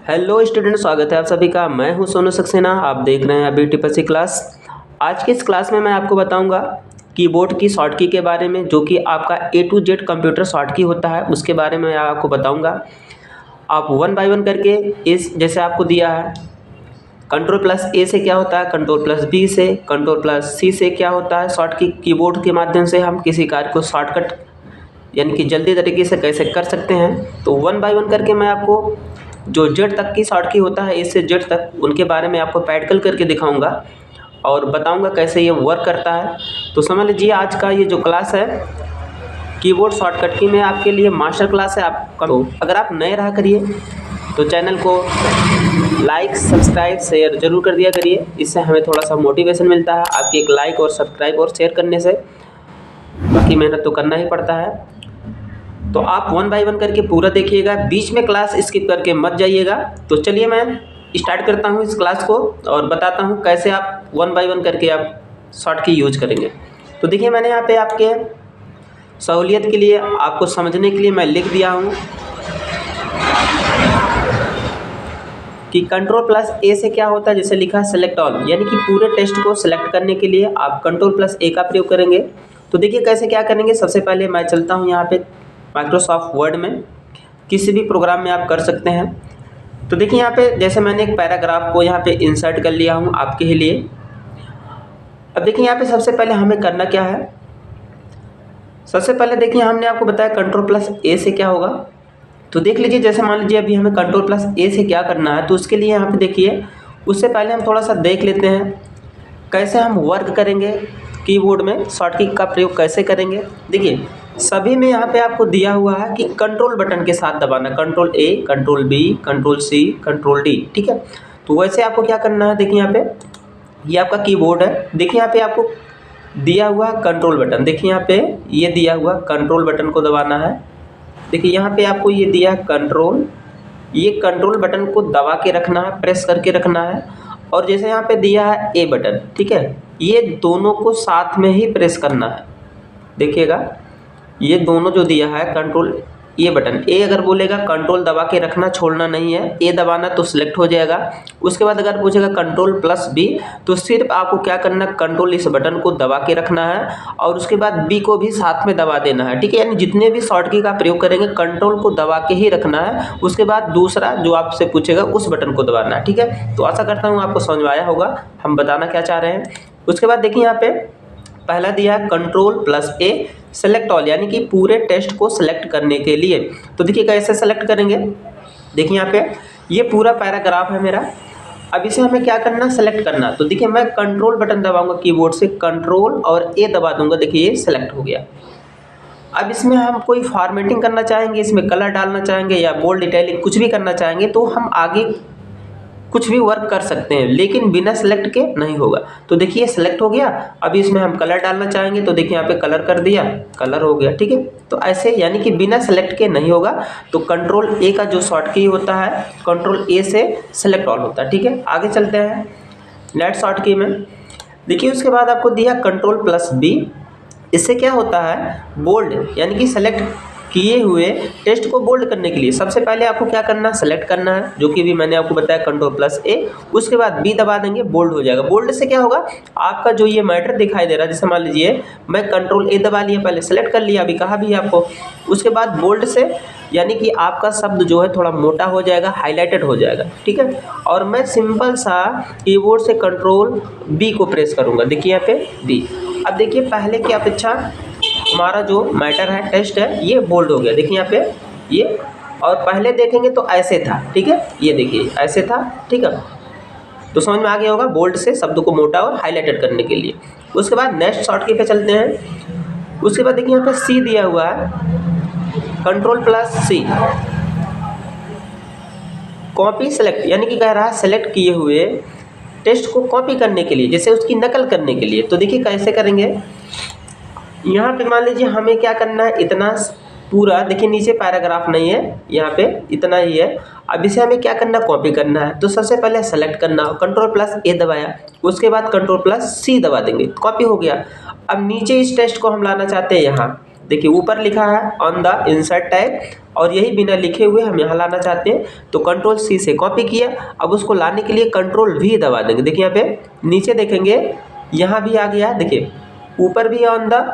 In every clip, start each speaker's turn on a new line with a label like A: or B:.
A: Hello student, स्वागत है आप सभी का। मैं हूं सोनू सक्सेना, आप देख रहे हैं अभी टिपसी क्लास। आज की इस क्लास में मैं आपको बताऊंगा कीबोर्ड की शॉर्ट की के बारे में, जो कि आपका A to Z computer short की होता है, उसके बारे में आपको बताऊंगा। आप वन बाय वन करके इस जैसे आपको दिया है Ctrl+A से क्या होता है, Ctrl+B से, Ctrl+C से क्या होता है शॉर्ट की। कीबोर्ड के माध्यम से हम किसी कार्य को शॉर्टकट यानी कि जल्दी तरीके से कैसे कर सकते हैं। तो वन बाय वन करके मैं आपको जो जेड तक की शॉर्ट की होता है, ए से जेड तक, उनके बारे में आपको प्रैक्टिकल करके दिखाऊंगा और बताऊंगा कैसे ये वर्क करता है। तो समझ लीजिए आज का ये जो क्लास है कीबोर्ड शॉर्टकट की में आपके लिए मास्टर क्लास है। तो अगर आप नए रहा करिए तो चैनल को लाइक सब्सक्राइब शेयर ज़रूर कर दिया करिए, इससे हमें थोड़ा सा मोटिवेशन मिलता है आपकी एक लाइक और सब्सक्राइब और शेयर करने से। बाकी मेहनत तो करना ही पड़ता है। तो आप वन बाय वन करके पूरा देखिएगा, बीच में क्लास स्किप करके मत जाइएगा। तो चलिए मैं स्टार्ट करता हूँ इस क्लास को और बताता हूँ कैसे आप वन बाय वन करके आप शॉर्ट की यूज करेंगे। तो देखिए मैंने यहाँ पे आपके सहूलियत के लिए, आपको समझने के लिए मैं लिख दिया हूँ कि Ctrl+A से क्या होता है। जैसे लिखा है सेलेक्ट ऑल, यानी कि पूरे टेक्स्ट को सिलेक्ट करने के लिए आप Ctrl+A का प्रयोग करेंगे। तो देखिए कैसे क्या करेंगे। सबसे पहले मैं चलता हूँ यहाँ पे माइक्रोसॉफ्ट वर्ड में, किसी भी प्रोग्राम में आप कर सकते हैं। तो देखिए यहाँ पे जैसे मैंने एक पैराग्राफ को यहाँ पे इंसर्ट कर लिया हूँ आपके ही लिए। अब देखिए यहाँ पे सबसे पहले हमें करना क्या है। सबसे पहले देखिए हमने आपको बताया Ctrl+A से क्या होगा। तो देख लीजिए, जैसे मान लीजिए अभी हमें Ctrl+A से क्या करना है। तो उसके लिए यहाँ पे देखिए, उससे पहले हम थोड़ा सा देख लेते हैं कैसे हम वर्क करेंगे कीबोर्ड में, शॉर्ट की का प्रयोग कैसे करेंगे। देखिए सभी में यहाँ पे आपको दिया हुआ है कि कंट्रोल बटन के साथ दबाना, Ctrl+A, Ctrl+B, Ctrl+C, Ctrl+D, ठीक है। तो वैसे आपको क्या करना है, देखिए यहाँ पे ये आपका कीबोर्ड है। देखिए यहाँ पे आपको दिया हुआ कंट्रोल बटन, देखिए यहाँ पे ये दिया हुआ कंट्रोल बटन को दबाना है। देखिए यहाँ पे आपको ये दिया है कंट्रोल, ये कंट्रोल बटन को दबा के रखना है, प्रेस करके रखना है। और जैसे यहाँ पे दिया है ए बटन, ठीक है, ये दोनों को साथ में ही प्रेस करना है। देखिएगा ये दोनों जो दिया है कंट्रोल, ये बटन ए अगर बोलेगा कंट्रोल दबा के रखना, छोड़ना नहीं है, ए दबाना तो सिलेक्ट हो जाएगा। उसके बाद अगर पूछेगा Ctrl+B, तो सिर्फ आपको क्या करना, कंट्रोल इस बटन को दबा के रखना है और उसके बाद बी को भी साथ में दबा देना है, ठीक है। यानी जितने भी शॉर्ट की का प्रयोग करेंगे कंट्रोल को दबा के ही रखना है। उसके बाद दूसरा जो आपसे पूछेगा उस बटन को दबाना है, ठीक है। तो आशा करता हूँ आपको समझ में आया होगा हम बताना क्या चाह रहे हैं। उसके बाद देखिए यहाँ पे पहला दिया है Ctrl+A सेलेक्ट ऑल, यानी कि पूरे टेक्स्ट को सेलेक्ट करने के लिए। तो देखिए कैसे सेलेक्ट करेंगे। देखिए यहाँ पे ये पूरा पैराग्राफ है मेरा। अब इसे हमें क्या करना, सेलेक्ट करना। तो देखिए मैं कंट्रोल बटन दबाऊंगा कीबोर्ड से, कंट्रोल और ए दबा दूंगा, देखिए ये सेलेक्ट हो गया। अब इसमें हम कोई फॉर्मेटिंग करना चाहेंगे, इसमें कलर डालना चाहेंगे या बोल्ड डिटेलिंग कुछ भी करना चाहेंगे, तो हम आगे कुछ भी वर्क कर सकते हैं, लेकिन बिना सेलेक्ट के नहीं होगा। तो देखिए सेलेक्ट हो गया। अभी इसमें हम कलर डालना चाहेंगे तो देखिए यहाँ पे कलर कर दिया, कलर हो गया, ठीक है। तो ऐसे यानी कि बिना सेलेक्ट के नहीं होगा। तो Ctrl+A का जो शॉर्ट की होता है Ctrl+A से सेलेक्ट ऑल होता है, ठीक है। आगे चलते हैं नेक्स्ट शॉर्ट की में। देखिए उसके बाद आपको दिया Ctrl+B, इससे क्या होता है, बोल्ड यानी कि सेलेक्ट किए हुए टेक्स्ट को बोल्ड करने के लिए सबसे पहले आपको क्या करना, सेलेक्ट करना है, जो कि भी मैंने आपको बताया Ctrl+A। उसके बाद बी दबा देंगे, बोल्ड हो जाएगा। बोल्ड से क्या होगा, आपका जो ये मैटर दिखाई दे रहा है, जैसे मान लीजिए मैं Ctrl+A दबा लिया, पहले सेलेक्ट कर लिया, अभी कहा भी आपको। उसके बाद बोल्ड से यानी कि आपका शब्द जो है थोड़ा मोटा हो जाएगा, हाईलाइटेड हो जाएगा, ठीक है। और मैं सिंपल सा कीबोर्ड से Ctrl+B को प्रेस करूँगा, देखिए यहाँ पे बी। अब देखिए पहले की अपेक्षा हमारा जो मैटर है, टेक्स्ट है, ये बोल्ड हो गया, देखिए यहाँ पे ये। और पहले देखेंगे तो ऐसे था, ठीक है, ये देखिए ऐसे था, ठीक है। तो समझ में आ गया होगा, बोल्ड से शब्द को मोटा और हाईलाइटेड करने के लिए। उसके बाद नेक्स्ट शॉर्ट की पे चलते हैं। उसके बाद देखिए यहाँ पे सी दिया हुआ है, Ctrl+C कॉपी सेलेक्ट, यानी कि कह रहा है सेलेक्ट किए हुए टेक्स्ट को कॉपी करने के लिए, जैसे उसकी नकल करने के लिए। तो देखिए कैसे करेंगे। यहाँ पे मान लीजिए हमें क्या करना है, इतना पूरा देखिए नीचे पैराग्राफ नहीं है, यहाँ पे इतना ही है। अब इसे हमें क्या करना, कॉपी करना है। तो सबसे पहले सेलेक्ट करना, Ctrl+A दबाया, उसके बाद Ctrl+C दबा देंगे, कॉपी हो गया। अब नीचे इस टेक्स्ट को हम लाना चाहते हैं यहाँ, देखिए ऊपर लिखा है ऑन द इंसर्ट टैग, और यही बिना लिखे हुए हम यहाँ लाना चाहते हैं, तो कंट्रोल सी से कॉपी किया। अब उसको लाने के लिए कंट्रोल वी दबा देंगे। देखिए यहाँ पे नीचे देखेंगे, यहाँ भी आ गया, देखिए ऊपर भी ऑन द,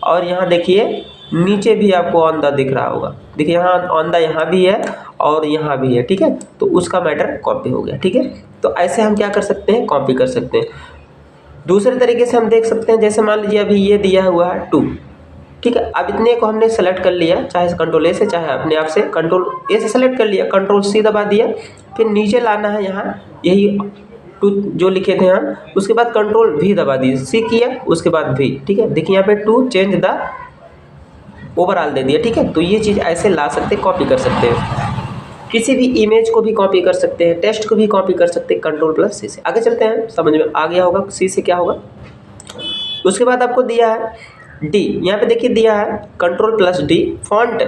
A: और यहाँ देखिए नीचे भी आपको ऑन द दिख रहा होगा। देखिए यहाँ ऑन द यहाँ भी है और यहाँ भी है, ठीक है, तो उसका मैटर कॉपी हो गया। ठीक है, तो ऐसे हम क्या कर सकते हैं, कॉपी कर सकते हैं। दूसरे तरीके से हम देख सकते हैं, जैसे मान लीजिए अभी ये दिया हुआ है 2, ठीक है, अब इतने को हमने सेलेक्ट कर लिया, चाहे कंट्रोल ए से चाहे अपने आप से, कंट्रोल ए से सेलेक्ट कर लिया, कंट्रोल सी दबा दिया, फिर नीचे लाना है यहाँ यही 2 जो लिखे थे हम, उसके बाद कंट्रोल वी दबा दिए, सी किया उसके बाद वी, ठीक है, देखिए यहाँ पे 2 चेंज द ओवरऑल दे दिया। ठीक है, तो ये चीज़ ऐसे ला सकते, कॉपी कर सकते हैं, किसी भी इमेज को भी कॉपी कर सकते हैं, टेक्स्ट को भी कॉपी कर सकते हैं कंट्रोल प्लस सी से। आगे चलते हैं, समझ में आ गया होगा सी से क्या होगा। उसके बाद आपको दिया है डी, यहाँ पे देखिए दिया है control plus D font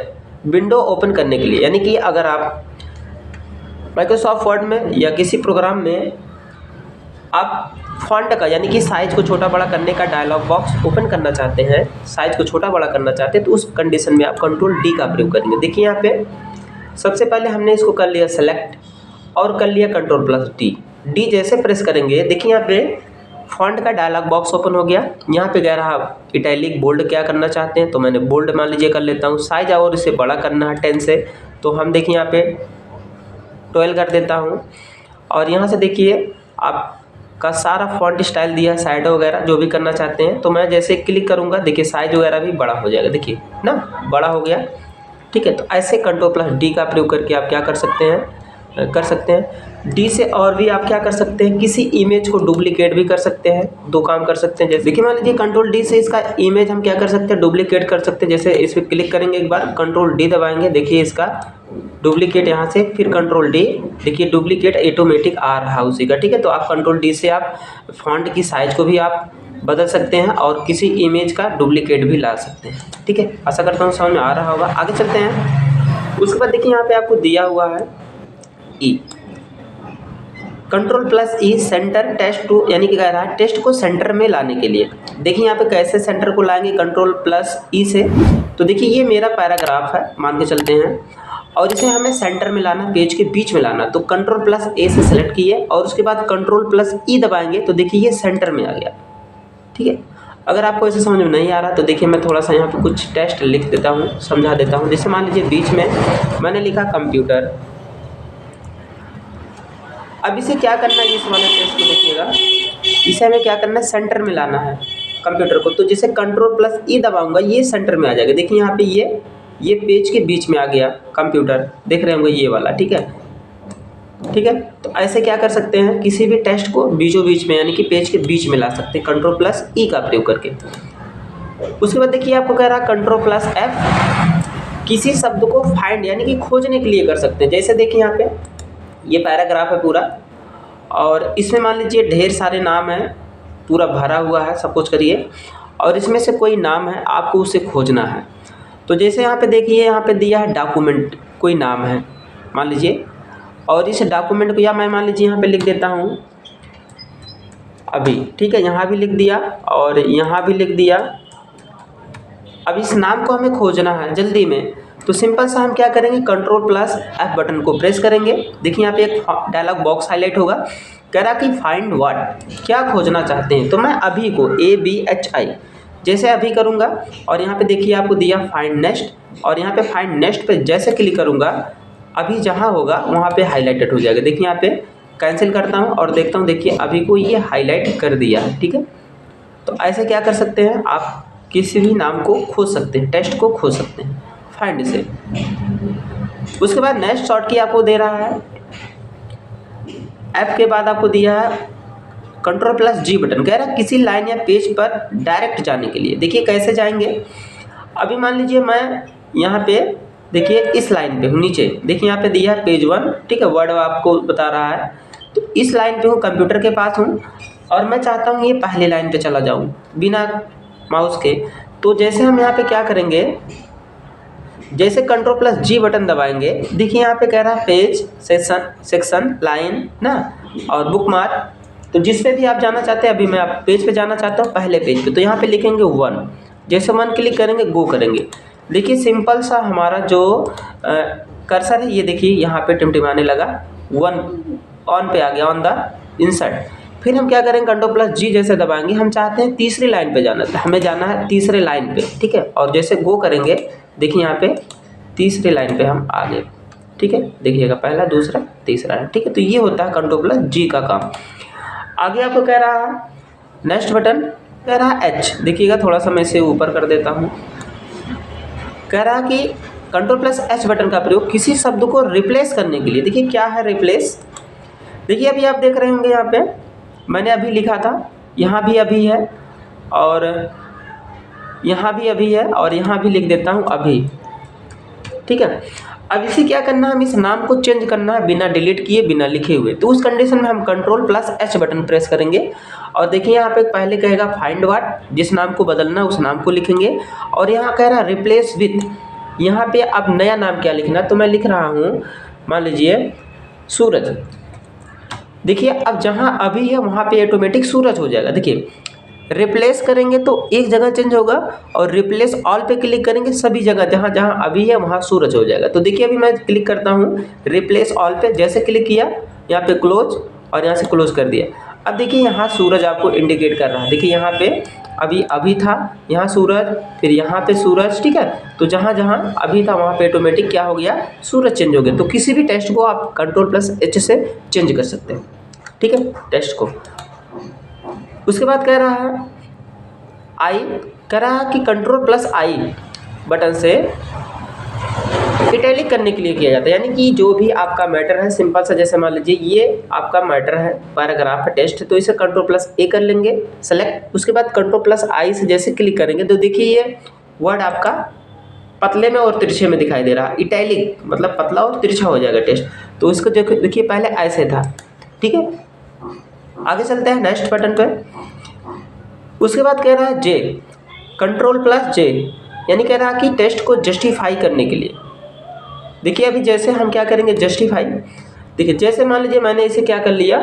A: window open करने के लिए, यानी कि अगर आप माइक्रोसॉफ्ट वर्ड में या किसी प्रोग्राम में आप फॉन्ट का यानी कि साइज को छोटा बड़ा करने का डायलॉग बॉक्स ओपन करना चाहते हैं, साइज को छोटा बड़ा करना चाहते हैं, तो उस कंडीशन में आप कंट्रोल डी का प्रयोग करेंगे। देखिए यहाँ पे सबसे पहले हमने इसको कर लिया सेलेक्ट और कर लिया कंट्रोल प्लस डी। डी जैसे प्रेस करेंगे, देखिए यहाँ पे फॉन्ट का डायलॉग बॉक्स ओपन हो गया। यहाँ पे कह रहा इटैलिक बोल्ड क्या करना चाहते हैं, तो मैंने बोल्ड मान लीजिए कर लेता हूँ। साइज और इसे बड़ा करना है 10 से, तो हम देखिए यहाँ पे 12 कर देता हूँ। और यहाँ से देखिए आपका सारा फॉन्ट स्टाइल दिया है, साइडो वगैरह जो भी करना चाहते हैं, तो मैं जैसे क्लिक करूँगा देखिए साइज वगैरह भी बड़ा हो जाएगा, देखिए ना बड़ा हो गया। ठीक है, तो ऐसे कंट्रोल प्लस डी का प्रयोग करके आप क्या कर सकते हैं, डी से और भी आप क्या कर सकते हैं, किसी इमेज को डुप्लीकेट भी कर सकते हैं। 2 काम कर सकते हैं, जैसे देखिए मान लीजिए कंट्रोल डी से इसका इमेज हम क्या कर सकते हैं, डुप्लीकेट कर सकते हैं। जैसे इस पर क्लिक करेंगे, एक बार कंट्रोल डी दबाएंगे, देखिए इसका डुप्लीकेट यहाँ से, फिर कंट्रोल डी, देखिए डुप्लीकेट ऑटोमेटिक आ रहा है उसी का। ठीक है, तो आप कंट्रोल डी से आप फॉन्ट की साइज को भी आप बदल सकते हैं और किसी इमेज का डुप्लीकेट भी ला सकते हैं। ठीक है, आशा करता हूँ समझ में आ रहा होगा। आगे चलते हैं। उसके बाद देखिए यहाँ पे आपको दिया हुआ है E, control plus E centre test two, यानी कि कह रहा है टेस्ट को सेंटर में लाने के लिए। देखिए यहाँ पे कैसे सेंटर को लाएंगे कंट्रोल प्लस ई से, तो देखिए ये मेरा पैराग्राफ है मान के चलते हैं, और इसे हमें सेंटर में लाना, पेज के बीच में लाना, तो कंट्रोल प्लस ए से सेलेक्ट किए और उसके बाद कंट्रोल प्लस ई दबाएंगे, तो देखिए ये सेंटर में आ गया। ठीक है, अगर आपको इसे समझ में नहीं आ रहा तो देखिए मैं थोड़ा सा यहाँ पे कुछ टेस्ट लिख देता हूँ, समझा देता हूँ। जैसे मान लीजिए बीच में मैंने लिखा कंप्यूटर, अब इसे क्या करना है, इस वाले टेस्ट को देखिएगा, इसे हमें क्या करना है, सेंटर में लाना है कंप्यूटर को। तो जैसे कंट्रोल प्लस ई दबाऊंगा ये सेंटर में आ जाएगा। देखिए यहाँ पे ये पेज के बीच में आ गया कंप्यूटर, देख रहे होंगे ये वाला। ठीक है, ठीक है, तो ऐसे क्या कर सकते हैं, किसी भी टेक्स्ट को बीचों बीच में यानी कि पेज के बीच में ला सकते हैं कंट्रोल प्लस ई का प्रयोग करके। उसके बाद देखिए आपको कह रहा है कंट्रोल प्लस एफ, किसी शब्द को फाइंड यानी कि खोजने के लिए कर सकते हैं। जैसे देखिए यहाँ पे ये पैराग्राफ है पूरा, और इसमें मान लीजिए ढेर सारे नाम हैं, पूरा भरा हुआ है, सपोज करिए, और इसमें से कोई नाम है आपको उसे खोजना है। तो जैसे यहाँ पे देखिए यहाँ पे दिया है डॉक्यूमेंट, कोई नाम है मान लीजिए, और इस डॉक्यूमेंट को या मैं मान लीजिए यहाँ पे लिख देता हूँ अभी। ठीक है, यहाँ भी लिख दिया और यहाँ भी लिख दिया। अब इस नाम को हमें खोजना है जल्दी में, तो सिंपल सा हम क्या करेंगे, कंट्रोल प्लस एफ बटन को प्रेस करेंगे। देखिए यहाँ पे एक डायलॉग बॉक्स हाईलाइट होगा, कह रहा कि फाइंड व्हाट, क्या खोजना चाहते हैं, तो मैं अभी को ABHI जैसे अभी करूँगा, और यहाँ पे देखिए आपको दिया फाइंड नेक्स्ट, और यहाँ पे फाइंड नेक्स्ट पे जैसे क्लिक करूँगा अभी जहाँ होगा वहाँ पे हाईलाइटेड हो जाएगा। देखिए यहाँ पे कैंसिल करता हूँ और देखता हूँ, देखिए अभी को ये हाईलाइट कर दिया है। ठीक है, तो ऐसे क्या कर सकते हैं, आप किसी भी नाम को खोज सकते हैं, टेक्स्ट को खोज सकते हैं फाइंड से। उसके बाद नेक्स्ट शॉर्ट की आपको दे रहा है, एफ के बाद आपको दिया है कंट्रोल प्लस जी बटन, कह रहा है किसी लाइन या पेज पर डायरेक्ट जाने के लिए। देखिए कैसे जाएंगे, अभी मान लीजिए मैं यहाँ पे देखिए इस लाइन पे हूँ नीचे, देखिए यहाँ पे दिया है पेज 1। ठीक है, वर्ड आपको बता रहा है, तो इस लाइन पे हूँ, कंप्यूटर के पास हूँ, और मैं चाहता हूँ ये पहली लाइन पे चला जाऊँ बिना माउस के। तो जैसे हम यहाँ पे क्या करेंगे, जैसे कंट्रोल प्लस जी बटन दबाएंगे, देखिए यहाँ पे कह रहा है पेज, सेक्शन, लाइन ना, और बुक मार्क, तो जिस पे भी आप जाना चाहते हैं, अभी मैं आप पेज पे जाना चाहता हूँ, पहले पेज पे, तो यहाँ पे लिखेंगे 1। जैसे 1 क्लिक करेंगे गो करेंगे। देखिए सिंपल सा हमारा जो कर्सर है ये देखिए यहाँ पे टिमटिमाने लगा, 1 ऑन पे आ गया, ऑन द इंसर्ट। फिर हम क्या करेंगे, Ctrl+G जैसे दबाएंगे, हम चाहते हैं तीसरी लाइन पे जाना, हमें जाना है तीसरे लाइन पे, ठीक है। और जैसे गो करेंगे देखिए यहाँ पे तीसरी लाइन पे हम आ गए, ठीक है। देखिएगा पहला, दूसरा, तीसरा है, ठीक है। तो ये होता है Ctrl+G का काम। आगे आपको कह रहा है नेक्स्ट बटन, कह रहा है H, देखिएगा थोड़ा सा मैं इसे ऊपर कर देता हूँ। कह रहा है कि Ctrl+H बटन का प्रयोग किसी शब्द को रिप्लेस करने के लिए। देखिए क्या है रिप्लेस, देखिए अभी आप देख रहे होंगे यहाँ पे मैंने अभी लिखा था, यहाँ भी अभी है और यहाँ भी अभी है और यहाँ भी लिख देता हूँ अभी, ठीक है। अब इसे क्या करना है, हम इस नाम को चेंज करना है बिना डिलीट किए, बिना लिखे हुए। तो उस कंडीशन में हम Ctrl+H बटन प्रेस करेंगे और देखिए यहाँ पे पहले कहेगा फाइंड व्हाट, जिस नाम को बदलना उस नाम को लिखेंगे। और यहाँ कह रहा है रिप्लेस विथ, यहाँ पे अब नया नाम क्या लिखना, तो मैं लिख रहा हूँ मान लीजिए सूरज। देखिए अब जहाँ अभी है वहाँ पे ऑटोमेटिक सूरज हो जाएगा। देखिए रिप्लेस करेंगे तो एक जगह चेंज होगा और रिप्लेस ऑल पे क्लिक करेंगे सभी जगह जहाँ जहाँ अभी है वहाँ सूरज हो जाएगा। तो देखिए अभी मैं क्लिक करता हूँ रिप्लेस ऑल पे, जैसे क्लिक किया यहाँ पे क्लोज और यहाँ से क्लोज कर दिया। अब देखिए यहाँ सूरज आपको इंडिकेट कर रहा है, देखिए यहाँ पे अभी था, यहाँ सूरज, फिर यहाँ पे सूरज, ठीक है। तो जहाँ जहाँ अभी था वहाँ पे ऑटोमेटिक क्या हो गया, सूरज चेंज हो गया। तो किसी भी टेक्स्ट को आप Ctrl+H से चेंज कर सकते हैं, ठीक है, टेक्स्ट को। उसके बाद कह रहा है आई, कह रहा है कि Ctrl+I बटन से इटैलिक करने के लिए किया जाता है, यानी कि जो भी आपका मैटर है सिंपल सा, जैसे मान लीजिए ये आपका मैटर है, पैराग्राफ है, टेक्स्ट, तो इसे Ctrl+A कर लेंगे सेलेक्ट। उसके बाद Ctrl+I से जैसे क्लिक करेंगे तो देखिए ये वर्ड आपका पतले में और तिरछे में दिखाई दे रहा है, इटैलिक मतलब पतला और तिरछा हो जाएगा टेक्स्ट। तो इसको देखिए पहले ऐसे था, ठीक है। आगे चलते हैं नेक्स्ट बटन पे। उसके बाद कह रहा है J, Ctrl+J, यानी कह रहा है कि टेक्स्ट को जस्टिफाई करने के लिए। देखिए अभी जैसे हम क्या करेंगे जस्टिफाई, देखिए जैसे मान लीजिए मैंने इसे क्या कर लिया,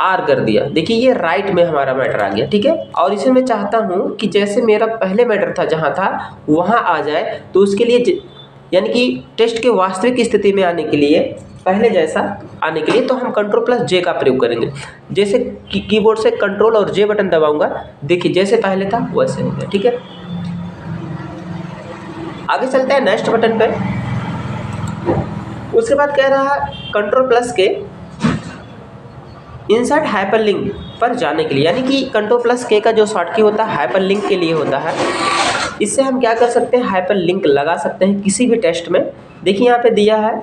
A: R कर दिया, देखिए ये राइट में हमारा मैटर आ गया, ठीक है। और इसे मैं चाहता हूँ कि जैसे मेरा पहले मैटर था जहाँ था वहाँ आ जाए, तो उसके लिए यानी कि टेक्स्ट के वास्तविक स्थिति में आने के लिए, पहले जैसा आने के लिए, तो हम Ctrl+J का प्रयोग करेंगे। जैसे कीबोर्ड से Ctrl और J बटन दबाऊंगा, देखिए जैसे पहले था वैसे हो गया, ठीक है। आगे चलते हैं नेक्स्ट बटन पे। उसके बाद कह रहा है Ctrl+K इंसर्ट हाइपरलिंक पर जाने के लिए, यानी कि Ctrl+K का जो शॉर्टकी होता है हाइपरलिंक के लिए होता है। इससे हम क्या कर सकते हैं, हाइपरलिंक लगा सकते हैं किसी भी टेक्स्ट में। देखिए यहाँ पे दिया है,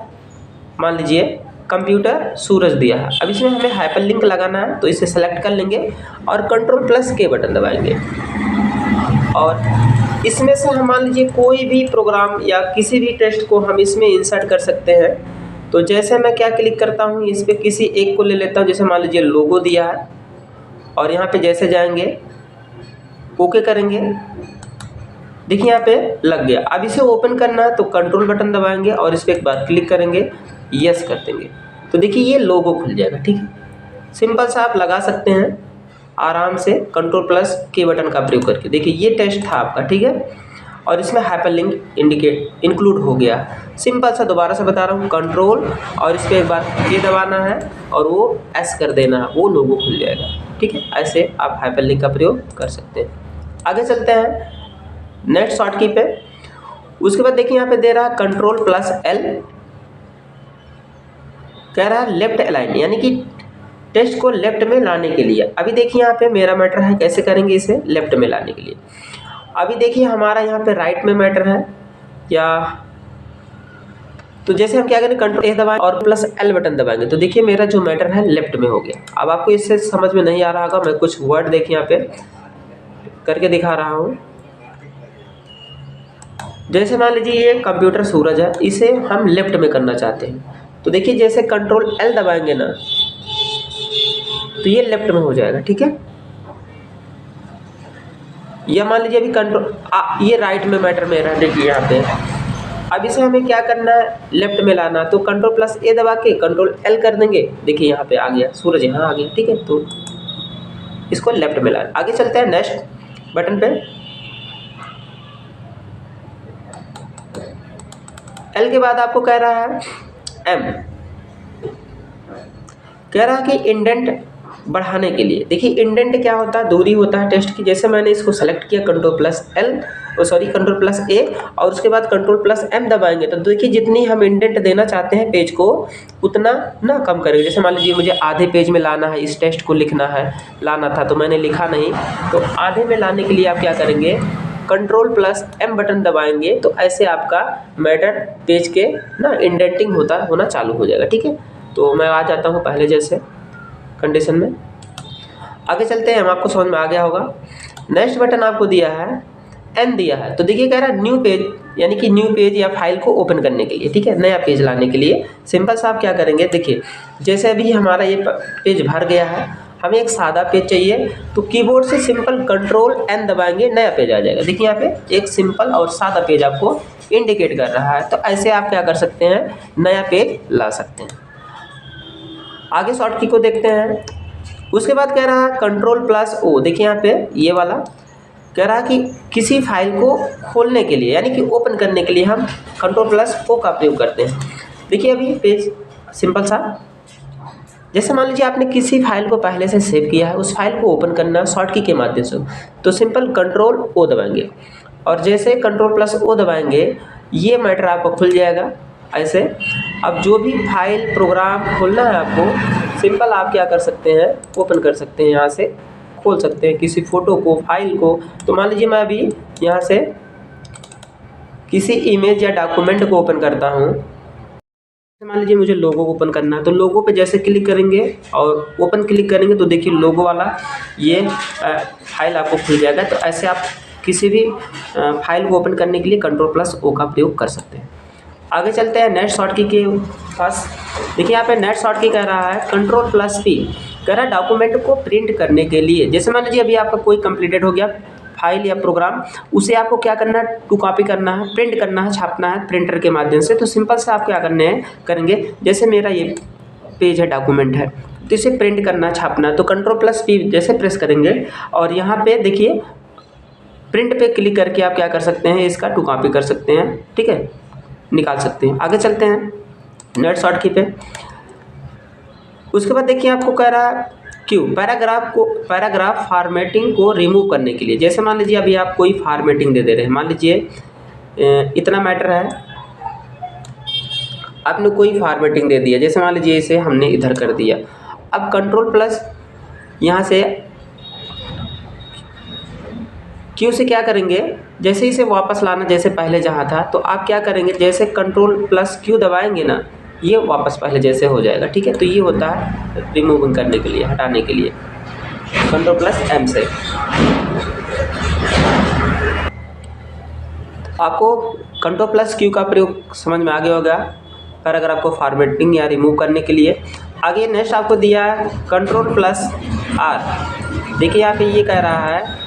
A: मान लीजिए कंप्यूटर सूरज दिया है, अब इसमें हमें हाइपरलिंक लगाना है, तो इसे सेलेक्ट कर लेंगे और Ctrl+K बटन दबाएंगे। और इसमें से हम मान लीजिए कोई भी प्रोग्राम या किसी भी टेक्स्ट को हम इसमें इंसर्ट कर सकते हैं। तो जैसे मैं क्या क्लिक करता हूँ, इस पर किसी एक को ले लेता हूँ, जैसे मान लीजिए लोगो दिया है, और यहाँ पे जैसे जाएंगे ओके करेंगे, देखिए यहाँ पे लग गया। अब इसे ओपन करना है तो कंट्रोल बटन दबाएंगे और इस पर एक बार क्लिक करेंगे, यस कर देंगे, तो देखिए ये लोगो खुल जाएगा, ठीक है। सिंपल सा आप लगा सकते हैं आराम से Ctrl+K बटन का प्रयोग करके। देखिए ये टेक्स्ट था आपका, ठीक है, और इसमें हाइपरलिंक इंक्लूड हो गया। सिंपल सा दोबारा से बता रहा हूँ, कंट्रोल और इस पर एक बार K दबाना है और वो एस कर देना है, वो लोगो खुल जाएगा, ठीक है। ऐसे आप हाइपरलिंक का प्रयोग कर सकते हैं। आगे चलते हैं नेक्स्ट शॉर्टकी पे। उसके बाद देखिए यहाँ पे दे रहा है Ctrl+L, कह रहा है लेफ्ट अलाइन, यानी कि टेक्स्ट को लेफ्ट में लाने के लिए। अभी देखिए यहाँ पे मेरा मैटर है, कैसे करेंगे इसे लेफ्ट में लाने के लिए। अभी देखिए हमारा यहाँ पे राइट में मैटर है या, तो जैसे हम क्या करें Ctrl+A दबाएं और +L बटन दबाएंगे, तो देखिए मेरा जो मैटर है लेफ्ट में हो गया। अब आपको इससे समझ में नहीं आ रहा होगा, मैं कुछ वर्ड देखिए यहाँ पे करके दिखा रहा हूँ। जैसे मान लीजिए ये कंप्यूटर सूरज है, इसे हम लेफ्ट में करना चाहते हैं, तो देखिए जैसे Ctrl+L दबाएंगे ना तो ये लेफ्ट में हो जाएगा, ठीक है। या मान लीजिए अभी ये राइट में मैटर मेरा, देखिए यहाँ पे। अब इसे हमें क्या करना है, लेफ्ट में लाना, तो Ctrl+A दबा के Ctrl+L कर देंगे, देखिए यहाँ पे आ गया, सूरज यहाँ आ गया, ठीक है। तो इसको लेफ्ट में लाना। आगे चलते हैं नेक्स्ट बटन पे। एल के बाद आपको कह रहा है एम, कह रहा है कि इंडेंट बढ़ाने के लिए। देखिए इंडेंट क्या होता है, दूरी होता है टेस्ट की। जैसे मैंने इसको सेलेक्ट किया control plus L, control plus A और उसके बाद कंट्रोल प्लस एम दबाएंगे तो देखिए जितनी हम इंडेंट देना चाहते हैं पेज को उतना ना कम करेंगे। जैसे मान लीजिए मुझे आधे पेज में लाना है, इस टेस्ट को लिखना है, लाना था तो मैंने लिखा नहीं, तो आधे में लाने के लिए आप क्या करेंगे, कंट्रोल प्लस एम बटन दबाएंगे तो ऐसे आपका मैटर पेज के ना इंडेंटिंग होना चालू हो जाएगा। ठीक है, तो मैं आ जाता हूँ पहले जैसे कंडीशन में, आगे चलते हैं। हम आपको समझ में आ गया होगा। नेक्स्ट बटन आपको दिया है एन दिया है, तो देखिए कह रहा है न्यू पेज, यानी कि न्यू पेज या फाइल को ओपन करने के लिए। ठीक है, नया पेज लाने के लिए सिंपल सा आप क्या करेंगे, देखिए जैसे अभी हमारा ये पेज भर गया है, हमें एक सादा पेज चाहिए तो कीबोर्ड से सिंपल कंट्रोल एन दबाएंगे, नया पेज आ जाएगा। देखिए यहाँ पे एक सिंपल और सादा पेज आपको इंडिकेट कर रहा है, तो ऐसे आप क्या कर सकते हैं, नया पेज ला सकते हैं। आगे शॉर्ट की को देखते हैं। उसके बाद कह रहा है कंट्रोल प्लस ओ, देखिए यहाँ पे ये वाला कह रहा है कि किसी फाइल को खोलने के लिए यानी कि ओपन करने के लिए हम कंट्रोल प्लस ओ का प्रयोग करते हैं। देखिए अभी पेज सिंपल सा, जैसे मान लीजिए आपने किसी फाइल को पहले से सेव किया है, उस फाइल को ओपन करना शॉर्ट की के माध्यम से, तो सिंपल कंट्रोल ओ दबाएंगे और जैसे कंट्रोल प्लस ओ दबाएंगे ये मैटर आपको खुल जाएगा ऐसे। अब जो भी फाइल प्रोग्राम खोलना है आपको, सिंपल आप क्या कर सकते हैं, ओपन कर सकते हैं, यहाँ से खोल सकते हैं किसी फ़ोटो को, फाइल को। तो मान लीजिए मैं अभी यहाँ से किसी इमेज या डॉक्यूमेंट को ओपन करता हूँ, मान लीजिए मुझे लोगो को ओपन करना है, तो लोगो पे जैसे क्लिक करेंगे और ओपन क्लिक करेंगे तो देखिए लोगो वाला ये फाइल आपको खुल जाएगा। तो ऐसे आप किसी भी फाइल को ओपन करने के लिए कंट्रोल प्लस ओ का प्रयोग कर सकते हैं। आगे चलते हैं नेट शॉर्ट की के पास। देखिए यहाँ पे नेट शॉर्ट की कह रहा है कंट्रोल प्लस पी, कह रहा है डॉक्यूमेंट को प्रिंट करने के लिए। जैसे मान लीजिए अभी आपका कोई कंप्लीटेड हो गया फाइल या प्रोग्राम, उसे आपको क्या करना है, टू कॉपी करना है, प्रिंट करना है, छापना है प्रिंटर के माध्यम से। तो सिंपल से आप क्या करेंगे, जैसे मेरा ये पेज है, डॉक्यूमेंट है, तो इसे प्रिंट करना, छापना, तो कंट्रोल प्लस पी जैसे प्रेस करेंगे और यहाँ पे देखिए प्रिंट पे क्लिक करके आप क्या कर सकते हैं, इसका टू कॉपी कर सकते हैं। ठीक है, निकाल सकते हैं। आगे चलते हैं नेट शॉर्ट की पे। उसके बाद देखिए आपको कह रहा है क्यू, पैराग्राफ फॉर्मेटिंग को रिमूव करने के लिए। जैसे मान लीजिए अभी आप कोई फॉर्मेटिंग दे रहे हैं, मान लीजिए इतना मैटर है, आपने कोई फॉर्मेटिंग दे दिया, जैसे मान लीजिए इसे हमने इधर कर दिया। अब कंट्रोल प्लस यहाँ से क्यू से क्या करेंगे, जैसे इसे वापस लाना जैसे पहले जहाँ था, तो आप क्या करेंगे, जैसे कंट्रोल प्लस क्यू दबाएंगे ना, ये वापस पहले जैसे हो जाएगा। ठीक है, तो ये होता है रिमूविंग करने के लिए, हटाने के लिए कंट्रोल प्लस एम से। आपको कंट्रोल प्लस क्यू का प्रयोग समझ में आ गया होगा पैराग्राफ को फॉर्मेटिंग या रिमूव करने के लिए। आगे नेक्स्ट आपको दिया है कंट्रोल प्लस आर। देखिए यहाँ पे ये कह रहा है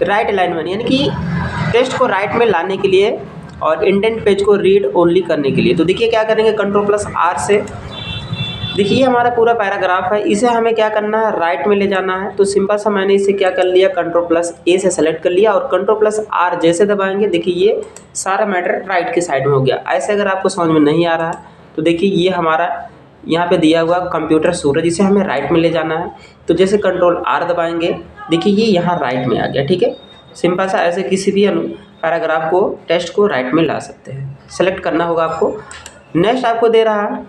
A: राइट अलाइनमेंट, यानी कि टेक्स्ट को राइट में लाने के लिए और इंडेंट पेज को रीड ओनली करने के लिए। तो देखिए क्या करेंगे, कंट्रोल प्लस आर से, देखिए हमारा पूरा पैराग्राफ है, इसे हमें क्या करना है, राइट में ले जाना है। तो सिंपल सा मैंने इसे क्या कर लिया, कंट्रोल प्लस ए से सेलेक्ट कर लिया और कंट्रोल प्लस आर जैसे दबाएंगे, देखिए ये सारा मैटर राइट के साइड में हो गया। ऐसे अगर आपको समझ में नहीं आ रहा है तो देखिए ये हमारा यहाँ पे दिया हुआ कंप्यूटर सूरज, इसे हमें राइट में ले जाना है। तो जैसे कंट्रोल आर दबाएंगे, देखिए ये यहाँ राइट में आ गया। ठीक है, सिंपल सा ऐसे किसी भी पैराग्राफ को, टेक्स्ट को राइट में ला सकते हैं। सेलेक्ट करना होगा आपको। नेक्स्ट आपको दे रहा है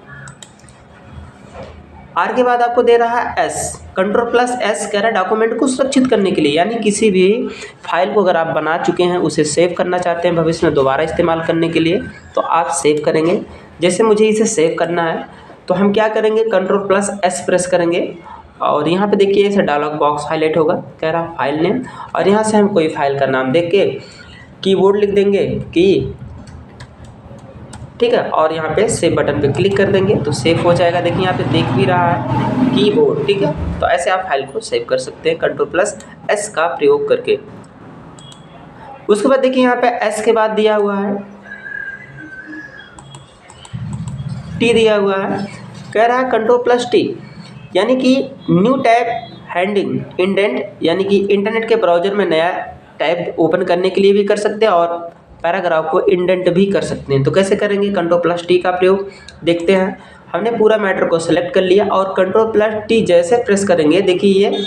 A: आर के बाद आपको दे रहा है एस, कंट्रोल प्लस एस कह रहा है डॉक्यूमेंट को सुरक्षित करने के लिए, यानी किसी भी फाइल को अगर आप बना चुके हैं उसे सेव करना चाहते हैं भविष्य में दोबारा इस्तेमाल करने के लिए, तो आप सेव करेंगे। जैसे मुझे इसे सेव करना है तो हम क्या करेंगे, कंट्रोल प्लस एस प्रेस करेंगे और यहाँ पे देखिए ऐसे डायलॉग बॉक्स हाईलाइट होगा, कह रहा फाइल नेम, और यहाँ से हम कोई फाइल का नाम देख के कीबोर्ड लिख देंगे की, ठीक है, और यहाँ पे सेव बटन पे क्लिक कर देंगे तो सेव हो जाएगा। देखिए यहाँ पे देख भी रहा है कीबोर्ड। ठीक है, तो ऐसे आप फाइल को सेव कर सकते हैं कंट्रोल प्लस एस का प्रयोग करके। उसके बाद देखिए यहाँ पे एस के बाद दिया हुआ है टी, दिया हुआ है, कह रहा है कंट्रोल प्लस टी, यानी कि न्यू टैब हैंडिंग इंडेंट, यानी कि इंटरनेट के ब्राउज़र में नया टैब ओपन करने के लिए भी कर सकते हैं और पैराग्राफ को इंडेंट भी कर सकते हैं। तो कैसे करेंगे? Ctrl+T का प्रयोग। देखते हैं, हमने पूरा मैटर को सेलेक्ट कर लिया और Ctrl+T जैसे प्रेस करेंगे, देखिए ये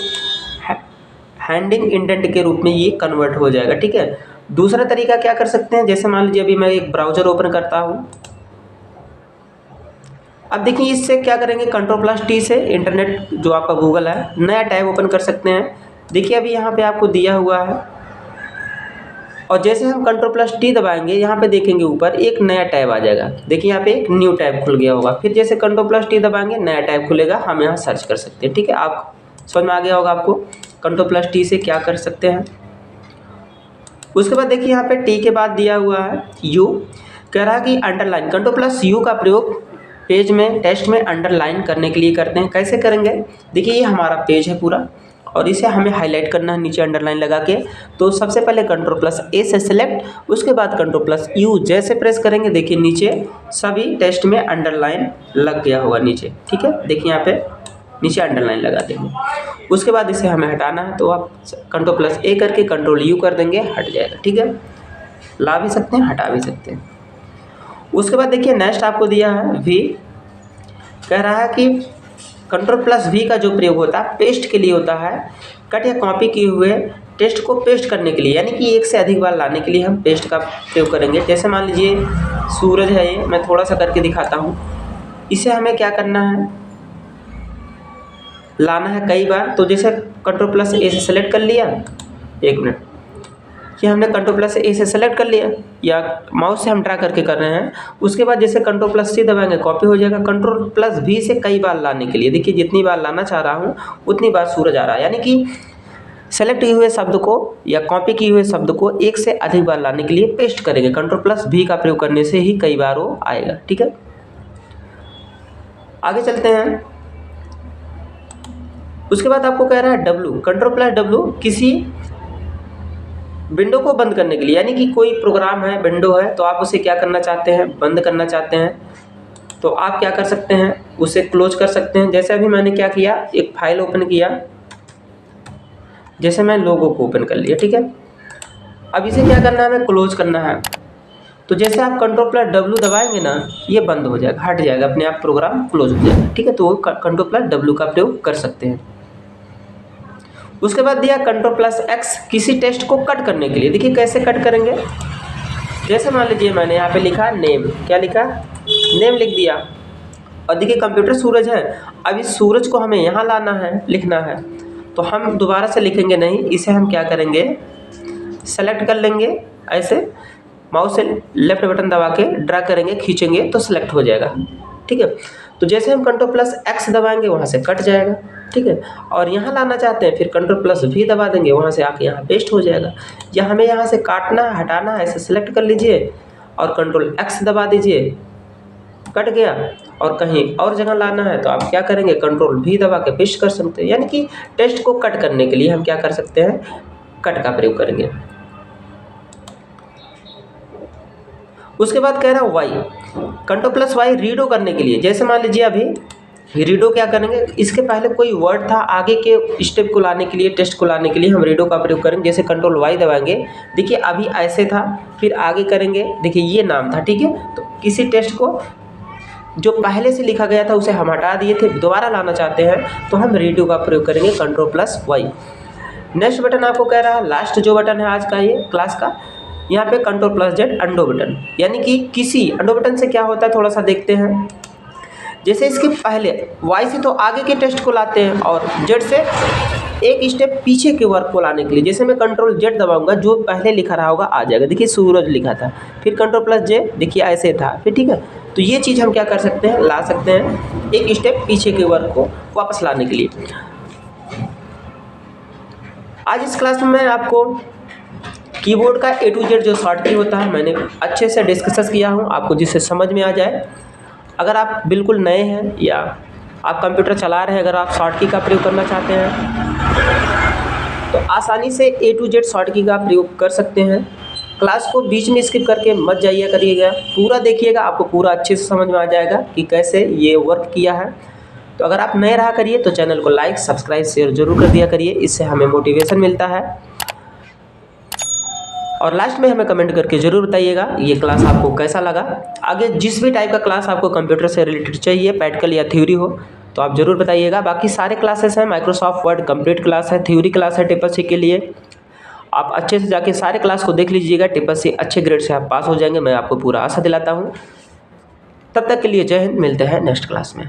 A: हैंडिंग इंडेंट के रूप में ये कन्वर्ट हो जाएगा। ठीक है, दूसरा तरीका क्या कर सकते हैं, जैसे मान लीजिए अभी मैं एक ब्राउज़र ओपन करता हूँ। अब देखिए इससे क्या करेंगे, Ctrl+T से इंटरनेट जो आपका गूगल है नया टैब ओपन कर सकते हैं। देखिए अभी यहाँ पे आपको दिया हुआ है और जैसे हम Ctrl+T दबाएंगे, यहाँ पे देखेंगे ऊपर एक नया टैब आ जाएगा। देखिए यहाँ पे एक न्यू टैब खुल गया होगा। फिर जैसे Ctrl+T दबाएंगे, नया टैब खुलेगा, हम यहाँ सर्च कर सकते हैं। ठीक है, आप समझ में आ गया होगा आपको Ctrl+T से क्या कर सकते हैं। उसके बाद देखिए यहाँ पे टी के बाद दिया हुआ है यू, कह रहा है कि अंडरलाइन। Ctrl+U का प्रयोग पेज में टेक्स्ट में अंडरलाइन करने के लिए करते हैं। कैसे करेंगे? देखिए ये हमारा पेज है पूरा और इसे हमें हाईलाइट करना है नीचे अंडरलाइन लगा के। तो सबसे पहले Ctrl+A से सेलेक्ट, उसके बाद Ctrl+U जैसे प्रेस करेंगे, देखिए नीचे सभी टेक्स्ट में अंडरलाइन लग गया होगा नीचे। ठीक है, देखिए यहाँ पे नीचे अंडरलाइन लगा देंगे। उसके बाद इसे हमें हटाना है तो आप Ctrl+A करके Ctrl+U कर देंगे, हट जाएगा। ठीक है, ला भी सकते हैं, हटा भी सकते हैं। उसके बाद देखिए नेक्स्ट आपको दिया है V, कह रहा है कि Ctrl+V का जो प्रयोग होता है पेस्ट के लिए होता है। कट या कॉपी किए हुए टेक्स्ट को पेस्ट करने के लिए, यानी कि एक से अधिक बार लाने के लिए हम पेस्ट का प्रयोग करेंगे। जैसे मान लीजिए सूरज है ये, मैं थोड़ा सा करके दिखाता हूँ। इसे हमें क्या करना है, लाना है कई बार। तो जैसे Ctrl+A से सेलेक्ट कर लिया, एक मिनट, ये हमने Ctrl+A से सेलेक्ट कर लिया या माउस से हम ड्रा करके कर रहे हैं। उसके बाद जैसे Ctrl+C दबाएंगे, कॉपी हो जाएगा। Ctrl+V से कई बार लाने के लिए, देखिए जितनी बार लाना चाह रहा हूँ उतनी बार सूरज आ रहा है, यानी कि सेलेक्ट किए हुए शब्द को या कॉपी किए हुए शब्द को एक से अधिक बार लाने के लिए पेस्ट करेंगे। Ctrl+V का प्रयोग करने से ही कई बार वो आएगा। ठीक है, आगे चलते हैं। उसके बाद आपको कह रहा है W, Ctrl+W किसी विंडो को बंद करने के लिए, यानी कि कोई प्रोग्राम है, विंडो है, तो आप उसे क्या करना चाहते हैं, बंद करना चाहते हैं, तो आप क्या कर सकते हैं, उसे क्लोज कर सकते हैं। जैसे अभी मैंने क्या किया, एक फाइल ओपन किया, जैसे मैं लोगो को ओपन कर लिया। ठीक है, अब इसे क्या करना है, हमें क्लोज करना है। तो जैसे आप Ctrl+W दबाएंगे ना, ये बंद हो जाएगा, हट जाएगा, अपने आप प्रोग्राम क्लोज हो जाएगा। ठीक है, तो Ctrl+W का प्रयोग कर सकते हैं। उसके बाद दिया Ctrl+X किसी टेक्स्ट को कट करने के लिए। देखिए कैसे कट करेंगे, जैसे मान लीजिए मैंने यहाँ पे लिखा नेम, क्या लिखा, नेम लिख दिया। और देखिए कंप्यूटर सूरज है, अब इस सूरज को हमें यहाँ लाना है, लिखना है, तो हम दोबारा से लिखेंगे नहीं, इसे हम क्या करेंगे, सेलेक्ट कर लेंगे, ऐसे माउस से लेफ्ट बटन दबा के ड्रैग करेंगे, खींचेंगे तो सेलेक्ट हो जाएगा। ठीक है, तो जैसे हम Ctrl+X दबाएंगे वहाँ से कट जाएगा। ठीक है, और यहाँ लाना चाहते हैं, फिर Ctrl+V दबा देंगे, वहाँ से आके यहाँ पेस्ट हो जाएगा। या हमें यहाँ से काटना है, हटाना है, ऐसे सेलेक्ट कर लीजिए और Ctrl+X दबा दीजिए, कट गया। और कहीं और जगह लाना है तो आप क्या करेंगे, Ctrl+V दबा के पेस्ट कर सकते हैं। यानी कि टेक्स्ट को कट करने के लिए हम क्या कर सकते हैं, कट का प्रयोग करेंगे। उसके बाद कह रहा है Y, Ctrl+Y रीडो करने के लिए। जैसे मान लीजिए अभी रीडो क्या करेंगे, इसके पहले कोई वर्ड था, आगे के स्टेप को लाने के लिए, टेक्स्ट को लाने के लिए हम रीडो का प्रयोग करेंगे। जैसे Ctrl+Y दबाएंगे, देखिए अभी ऐसे था, फिर आगे करेंगे, देखिए ये नाम था। ठीक है, तो किसी टेक्स्ट को जो पहले से लिखा गया था उसे हम हटा दिए थे, दोबारा लाना चाहते हैं तो हम रीडो का प्रयोग करेंगे, Ctrl+Y। नेक्स्ट बटन आपको कह रहा है, लास्ट जो बटन है आज का ये क्लास का, यहाँ पे Ctrl+Z अंडो बटन, यानी कि किसी अंडो बटन से क्या होता है थोड़ा सा देखते हैं। जैसे इसके पहले Y से तो आगे के टेक्स्ट को लाते हैं और Z से एक स्टेप पीछे के वर्क को लाने के लिए, जैसे मैं Ctrl+Z दबाऊंगा, जो पहले लिखा रहा होगा आ जाएगा। देखिए सूरज लिखा था, फिर Ctrl+J, देखिए ऐसे था, फिर ठीक है। तो ये चीज़ हम क्या कर सकते हैं, ला सकते हैं एक स्टेप पीछे के वर्क को वापस लाने के लिए। आज इस क्लास में मैं आपको कीबोर्ड का A to Z जो शॉर्ट की होता है मैंने अच्छे से डिस्कस किया हूँ, आपको जिससे समझ में आ जाए। अगर आप बिल्कुल नए हैं या आप कंप्यूटर चला रहे हैं, अगर आप शॉर्ट की का प्रयोग करना चाहते हैं तो आसानी से A to Z शॉर्ट की का प्रयोग कर सकते हैं। क्लास को बीच में स्किप करके मत जाइए करिएगा, पूरा देखिएगा, आपको पूरा अच्छे से समझ में आ जाएगा कि कैसे ये वर्क किया है। तो अगर आप नए रहा करिए तो चैनल को लाइक, सब्सक्राइब, शेयर जरूर कर दिया करिए, इससे हमें मोटिवेशन मिलता है। और लास्ट में हमें कमेंट करके ज़रूर बताइएगा ये क्लास आपको कैसा लगा। आगे जिस भी टाइप का क्लास आपको कंप्यूटर से रिलेटेड चाहिए, प्रैक्टिकल या थ्योरी हो, तो आप ज़रूर बताइएगा। बाकी सारे क्लासेस हैं, माइक्रोसॉफ्ट वर्ड कंप्लीट क्लास है, थ्योरी क्लास है ट्रिपल के लिए। आप अच्छे से जाके सारे क्लास को देख लीजिएगा, ट्रिपल अच्छे ग्रेड से आप पास हो जाएंगे, मैं आपको पूरा आशा दिलाता हूँ। तब तक के लिए जय हिंद, मिलते हैं नेक्स्ट क्लास में।